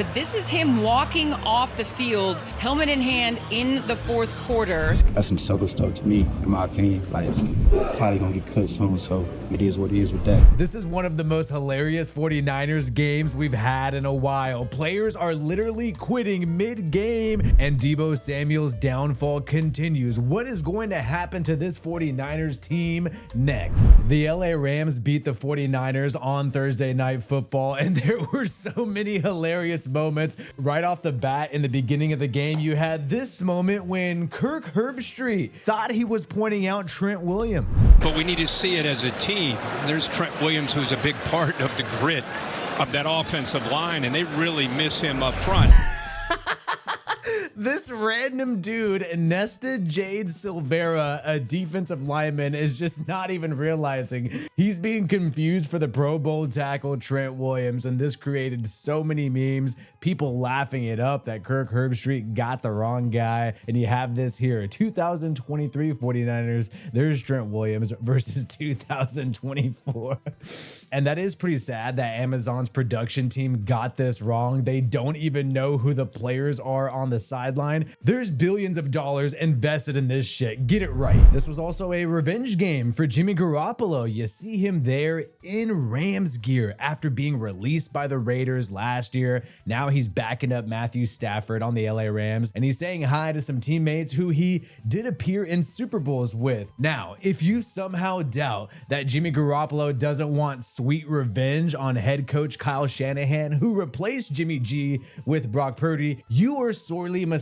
but this is him walking off the field, helmet in hand, in the fourth quarter. That's some sucker stuff to me, in my opinion. Like, it's probably gonna get cut soon, so it is what it is with that. This is one of the most hilarious 49ers games we've had in a while. Players are literally quitting mid-game, and Deebo Samuel's downfall continues. What is going to happen to this 49ers team next? The LA Rams beat the 49ers on Thursday Night Football, and there were so many hilarious moments. Right off the bat, in the beginning of the game, you had this moment when Kirk Herbstreit thought he was pointing out Trent Williams. But we need to see it as a team. There's Trent Williams, who's a big part of the grit of that offensive line, and they really miss him up front. This random dude, Nesta Jade Silvera, a defensive lineman, is just not even realizing he's being confused for the Pro Bowl tackle Trent Williams, and this created so many memes, people laughing it up that Kirk Herbstreit got the wrong guy, and you have this here, 2023 49ers, there's Trent Williams versus 2024. And that is pretty sad that Amazon's production team got this wrong. They don't even know who the players are on the sideline. There's billions of dollars invested in this shit. Get it right. This was also a revenge game for Jimmy Garoppolo. You see him there in Rams gear after being released by the Raiders last year. Now he's backing up Matthew Stafford on the LA Rams, and he's saying hi to some teammates who he did appear in Super Bowls with. Now, if you somehow doubt that Jimmy Garoppolo doesn't want sweet revenge on head coach Kyle Shanahan, who replaced Jimmy G with Brock Purdy, you are sorely mistaken.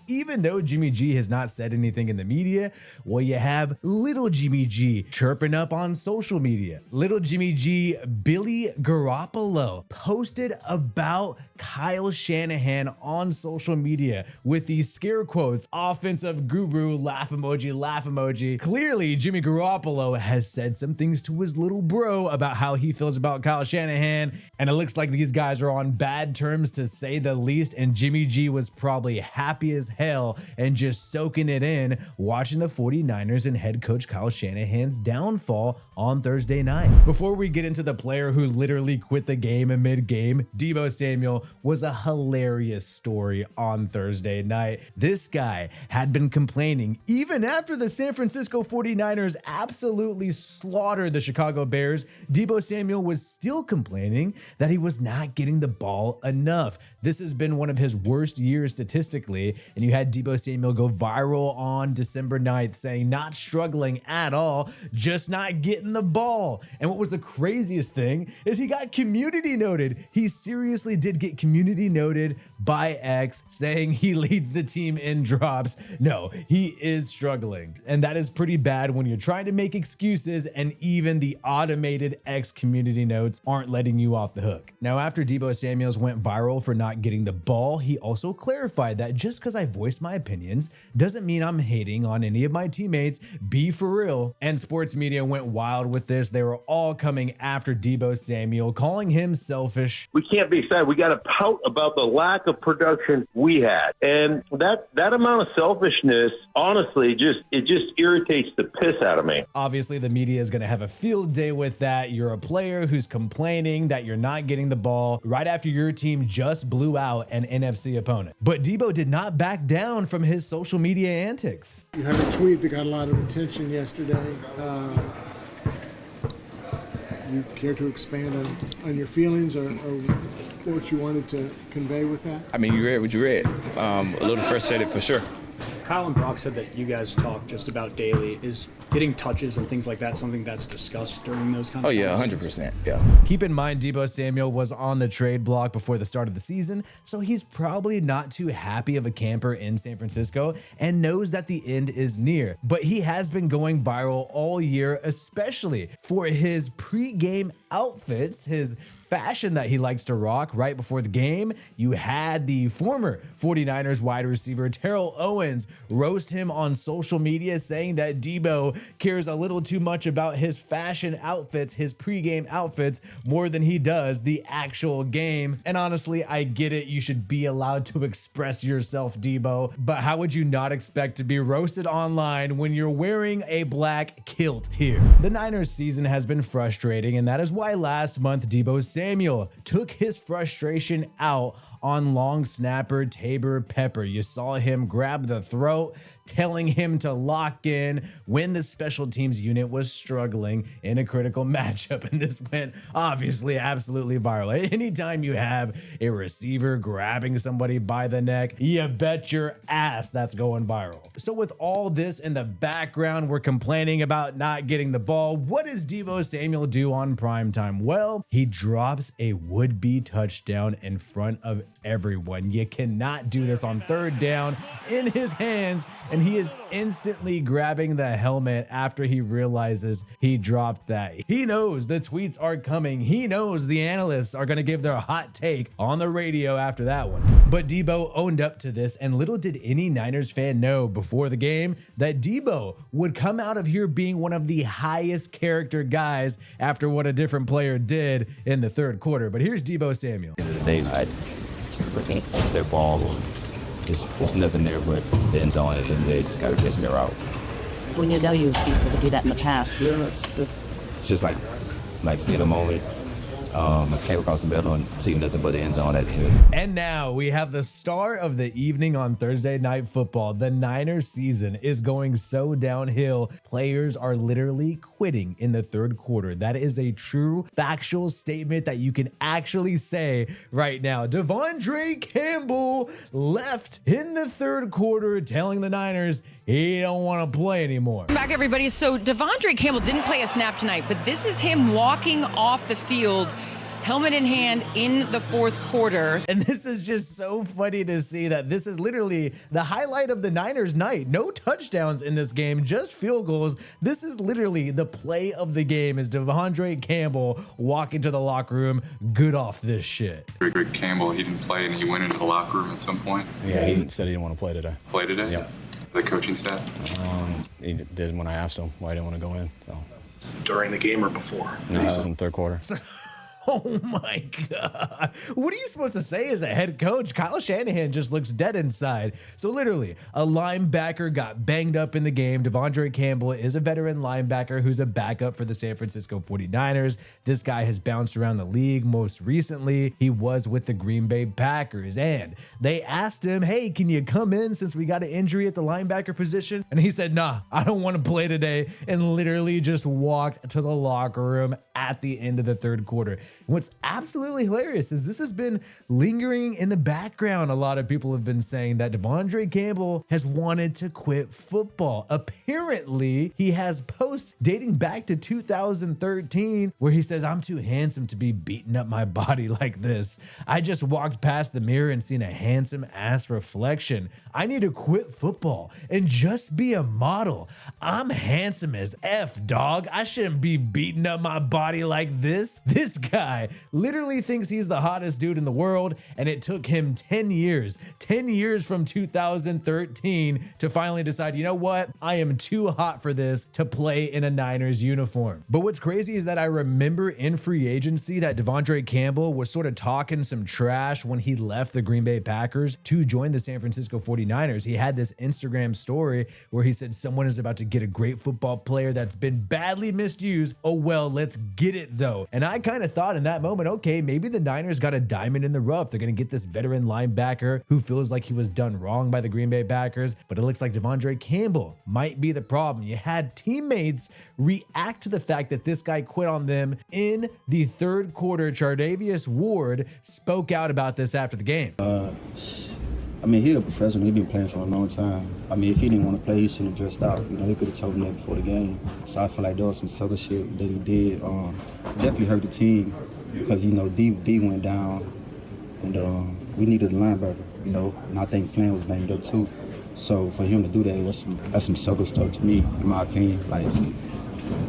Even though Jimmy G has not said anything in the media, well, you have little Jimmy G chirping up on social media. Little Jimmy G, Billy Garoppolo, posted about Kyle Shanahan on social media with these scare quotes, offensive guru, laugh emoji, laugh emoji. Clearly, Jimmy Garoppolo has said some things to his little bro about how he feels about Kyle Shanahan, and it looks like these guys are on bad terms to say the least, and Jimmy G was probably happy as hell and just soaking it in, watching the 49ers and head coach Kyle Shanahan's downfall on Thursday night. Before we get into the player who literally quit the game in mid-game, Deebo Samuel was a hilarious story on Thursday night. This guy had been complaining even after the San Francisco 49ers absolutely slaughtered the Chicago Bears. Deebo Samuel was still complaining that he was not getting the ball enough. This has been one of his worst years statistically, and you had Deebo Samuel go viral on December 9th saying not struggling at all, just not getting the ball. And what was the craziest thing is he got community noted. He seriously did get community noted by X saying he leads the team in drops. No, he is struggling. And that is pretty bad when you're trying to make excuses and even the automated X community notes aren't letting you off the hook. Now, after Deebo Samuels went viral for not getting the ball, he also clarified that just because I voice my opinions doesn't mean I'm hating on any of my teammates. Be for real. And sports media went wild with this. They were all coming after Deebo Samuel, calling him selfish. We can't be sad. We got to pout about the lack of production we had. And that amount of selfishness, honestly, just irritates the piss out of me. Obviously, the media is going to have a field day with that. You're a player who's complaining that you're not getting the ball right after your team just blew out an NFC opponent. But Deebo did not back down from his social media antics. You had a tweet that got a lot of attention yesterday. You care to expand on your feelings or what you wanted to convey with that? I mean, you read what you read. A little frustrated for sure. Kyle and Brock said that you guys talk just about daily. Is getting touches and things like that something that's discussed during those kinds of conversations? 100%. Yeah. Keep in mind, Deebo Samuel was on the trade block before the start of the season, so he's probably not too happy of a camper in San Francisco and knows that the end is near. But he has been going viral all year, especially for his pre-game outfits, his fashion that he likes to rock right before the game. You had the former 49ers wide receiver Terrell Owens roast him on social media, saying that Deebo cares a little too much about his fashion outfits, his pregame outfits, more than he does the actual game. And honestly, I get it. You should be allowed to express yourself, Deebo, but how would you not expect to be roasted online when you're wearing a black kilt here? The Niners season has been frustrating, and that is why last month Deebo Samuel took his frustration out on long snapper Tabor Pepper. You saw him grab the throat, telling him to lock in when the special teams unit was struggling in a critical matchup. And this went obviously absolutely viral. Anytime you have a receiver grabbing somebody by the neck, you bet your ass that's going viral. So with all this in the background, we're complaining about not getting the ball. What does Deebo Samuel do on primetime? Well, he drops a would-be touchdown in front of everyone. You cannot do this on third down in his hands, and he is instantly grabbing the helmet after he realizes he dropped that. He knows the tweets are coming. He knows the analysts are going to give their hot take on the radio after that one. But Deebo owned up to this, and little did any Niners fan know before the game that Deebo would come out of here being one of the highest character guys after what a different player did in the third quarter. But here's Deebo Samuel. Their ball, it's nothing there but the end zone, and they just gotta guess they're out. When you know you people to do that in the past. Just like seeing a moment. I came across the middle and see nothing but the end zone at the end. And now we have the star of the evening on Thursday Night Football. The Niners season is going so downhill. Players are literally quitting in the third quarter. That is a true factual statement that you can actually say right now. De'vondre Campbell left in the third quarter telling the Niners he don't want to play anymore. Back, everybody. So De'vondre Campbell didn't play a snap tonight, but this is him walking off the field, helmet in hand, in the fourth quarter. And this is just so funny to see that this is literally the highlight of the Niners night. No touchdowns in this game, just field goals. This is literally the play of the game, is De'vondre Campbell walking to the locker room, good off this shit. Greg Campbell, he didn't play and he went into the locker room at some point. Yeah, he said he didn't want to play today. Play today? Yep. The coaching staff? He did when I asked him why he didn't want to go in. So. During the game or before? No, it was in the third quarter. Oh my God. What are you supposed to say as a head coach? Kyle Shanahan just looks dead inside. So literally, a linebacker got banged up in the game. De'vondre Campbell is a veteran linebacker who's a backup for the San Francisco 49ers. This guy has bounced around the league. Most recently, he was with the Green Bay Packers. And they asked him, hey, can you come in since we got an injury at the linebacker position? And he said, nah, I don't want to play today. And literally just walked to the locker room at the end of the third quarter. What's absolutely hilarious is this has been lingering in the background. A lot of people have been saying that De'vondre Campbell has wanted to quit football. Apparently, he has posts dating back to 2013 where he says, I'm too handsome to be beating up my body like this. I just walked past the mirror and seen a handsome ass reflection. I need to quit football and just be a model. I'm handsome as F, dog. I shouldn't be beating up my body like this. This guy literally thinks he's the hottest dude in the world, and it took him 10 years from 2013 to finally decide, you know what? I am too hot for this to play in a Niners uniform. But what's crazy is that I remember in free agency that De'vondre Campbell was sort of talking some trash when he left the Green Bay Packers to join the San Francisco 49ers. He had this Instagram story where he said someone is about to get a great football player that's been badly misused. Oh well, let's get it though. And I kind of thought in that moment, okay, maybe the Niners got a diamond in the rough. They're going to get this veteran linebacker who feels like he was done wrong by the Green Bay Packers, but it looks like De'vondre Campbell might be the problem. You had teammates react to the fact that this guy quit on them in the third quarter. Chardavius Ward spoke out about this after the game. I mean, he's a professional. He's been playing for a long time. I mean, if he didn't want to play, he shouldn't have dressed out. You know, he could have told me that before the game. So I feel like there was some sucker shit that he did. Definitely hurt the team because, you know, D went down, and we needed a linebacker, you know, and I think Flynn was banged up too. So for him to do that, that's some sucker stuff to me, in my opinion. Like,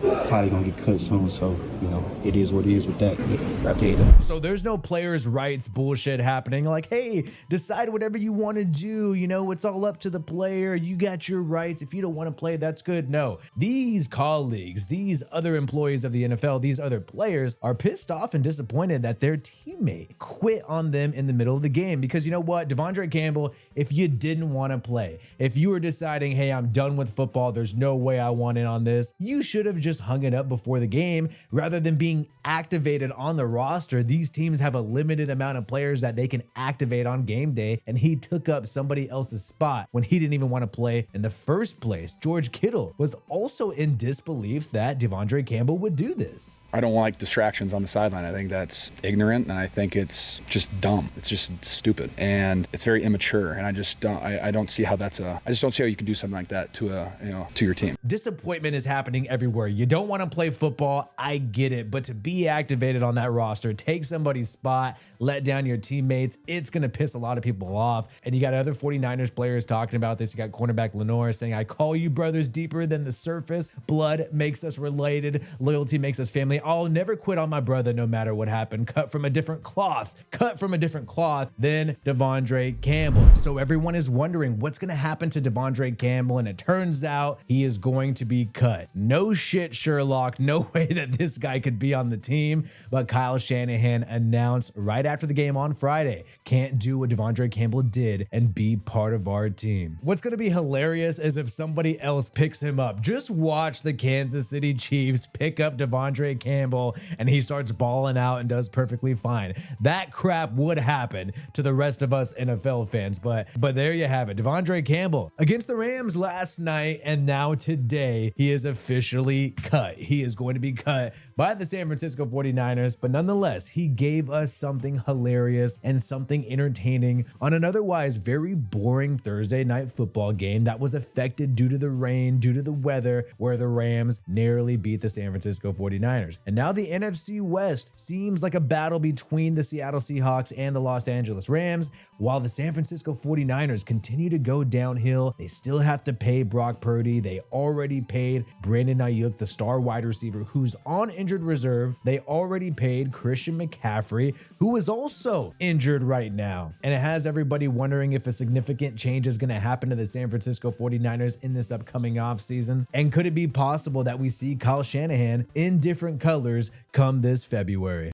it's probably gonna get cut soon, so you know it is what it is with that. So there's no players' rights bullshit happening. Like, hey, decide whatever you want to do. You know, it's all up to the player. You got your rights. If you don't want to play, that's good. No, these colleagues, these other employees of the NFL, these other players are pissed off and disappointed that their teammate quit on them in the middle of the game. Because you know what, De'vondre Campbell, if you didn't want to play, if you were deciding, hey, I'm done with football, there's no way I want in on this, you should have just just hung it up before the game. Rather than being activated on the roster, these teams have a limited amount of players that they can activate on game day, and he took up somebody else's spot when he didn't even want to play in the first place. George Kittle was also in disbelief that De'vondre Campbell would do this. I don't like distractions on the sideline. I think that's ignorant, and I think it's just dumb. It's just stupid, and it's very immature. And I just don't see how that's I just don't see how you can do something like that to your team. Disappointment is happening everywhere. You don't want to play football, I get it, but to be activated on that roster, take somebody's spot, let down your teammates, it's gonna piss a lot of people off. And you got other 49ers players talking about this. You got cornerback Lenore saying, "I call you brothers deeper than the surface. Blood makes us related. Loyalty makes us family. I'll never quit on my brother no matter what happened. Cut from a different cloth. Cut from a different cloth than De'vondre Campbell." So everyone is wondering what's going to happen to De'vondre Campbell, and it turns out he is going to be cut. No shit, Sherlock. No way that this guy could be on the team. But Kyle Shanahan announced right after the game on Friday, can't do what De'vondre Campbell did and be part of our team. What's going to be hilarious is if somebody else picks him up. Just watch the Kansas City Chiefs pick up De'vondre Campbell and he starts balling out and does perfectly fine. That crap would happen to the rest of us NFL fans, but there you have it. De'vondre Campbell against the Rams last night, and now today he is officially cut. He is going to be cut by the San Francisco 49ers, but nonetheless, he gave us something hilarious and something entertaining on an otherwise very boring Thursday night football game that was affected due to the rain, due to the weather, where the Rams narrowly beat the San Francisco 49ers. And now the NFC West seems like a battle between the Seattle Seahawks and the Los Angeles Rams, while the San Francisco 49ers continue to go downhill. They still have to pay Brock Purdy. They already paid Brandon Ayuk, the star wide receiver who's on injured reserve. They already paid Christian McCaffrey, who is also injured right now. And it has everybody wondering if a significant change is going to happen to the San Francisco 49ers in this upcoming offseason. And could it be possible that we see Kyle Shanahan in different colors come this February?